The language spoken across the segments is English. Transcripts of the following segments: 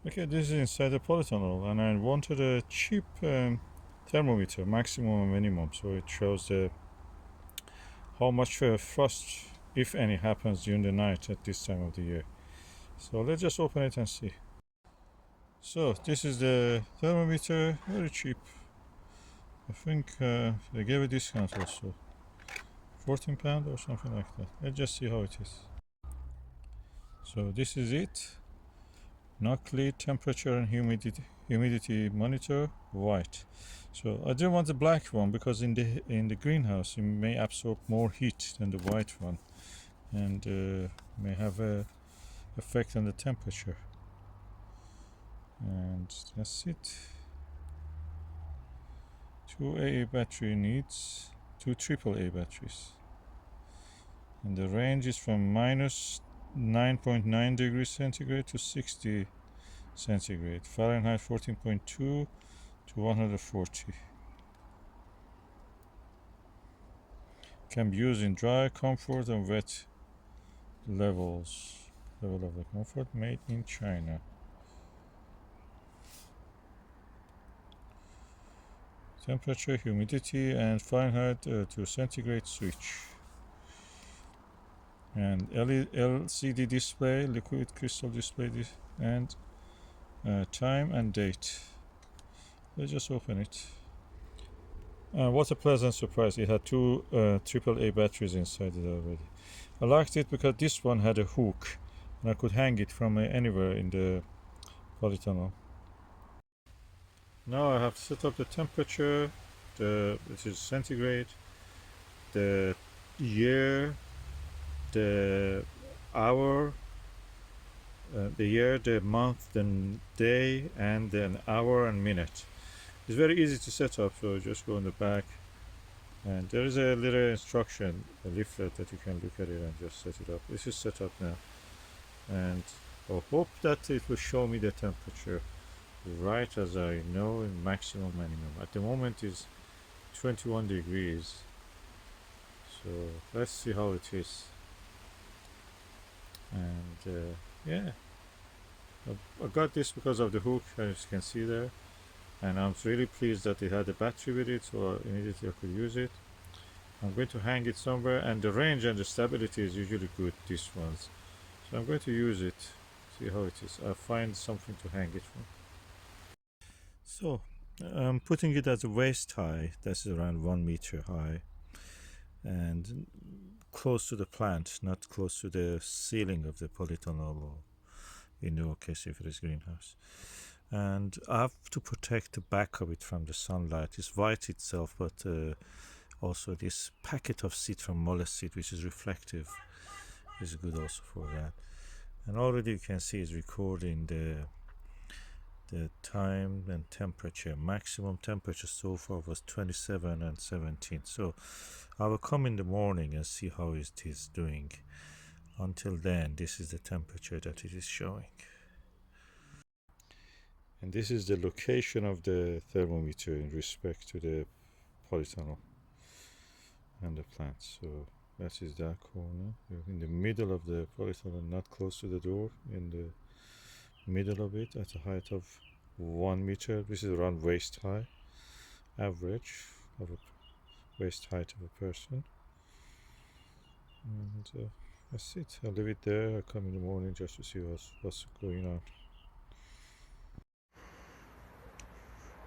Okay, this is inside the polytunnel, and I wanted a cheap thermometer, maximum and minimum, so it shows how much frost, if any, happens during the night at this time of the year. So let's just open it and see. So this is the thermometer, very cheap. I think they gave a discount also, £14 or something like that. Let's just see how it is. So this is it. Knuckly temperature and humidity monitor, white. So I didn't want the black one because in the greenhouse it may absorb more heat than the white one, and may have a effect on the temperature. And that's it. 2 AA battery needs 2 AAA batteries, and the range is from minus 9.9 degrees centigrade to 60 centigrade, Fahrenheit 14.2 to 140. Can be used in dry, comfort, and wet levels. Level of the comfort, made in China. Temperature, humidity, and Fahrenheit to centigrade switch. And LCD display, liquid crystal display, and time and date. Let's just open it. What a pleasant surprise! It had 2 AAA batteries inside it already. I liked it because this one had a hook, and I could hang it from anywhere in the polytunnel. Now I have set up the temperature, this is centigrade, the year, the hour, the year, the month, the day, and then hour and minute. It's very easy to set up, so just go in the back, and there is a little instruction, a leaflet that you can look at it and just set it up. This is set up now, and I hope that it will show me the temperature right as I know in maximum minimum. At the moment is 21 degrees, so let's see how it is. And yeah, I got this because of the hook, as you can see there, and I'm really pleased that it had a battery with it, so immediately I could use it. I'm going to hang it somewhere, and the range and the stability is usually good, these ones, so I'm going to use it, see how it is. I'll find something to hang it from. So I'm putting it as a waist high, that's around 1 meter high, and close to the plant, not close to the ceiling of the polytunnel, or in your case if it is greenhouse. And I have to protect the back of it from the sunlight. It's white itself, but also this packet of seed from mollusk seed, which is reflective, is good also for that. And already you can see it's recording the time and temperature. Maximum temperature so far was 27 and 17. So I will come in the morning and see how it is doing. Until then, this is the temperature that it is showing. And this is the location of the thermometer in respect to the polytunnel and the plant. So that is that corner. You're in the middle of the polytunnel, not close to the door, in the middle of it, at a height of 1 meter. This is around waist high, average of a waist height of a person. And that's it. I'll leave it there. I'll come in the morning just to see what's going on.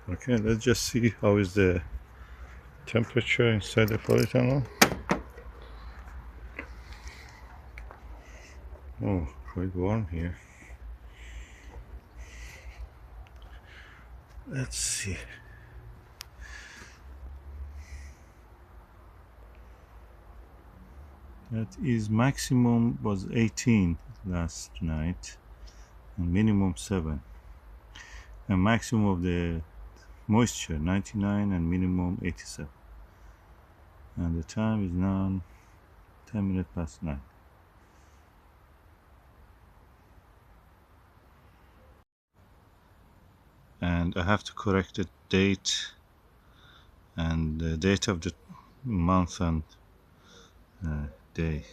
Okay, let's just see how is the temperature inside the polytunnel. Oh, quite warm here. Let's see. That is, maximum was 18 last night and minimum 7. And maximum of the moisture 99 and minimum 87. And the time is now 10 minutes past 9. And I have to correct the date and the date of the month and day.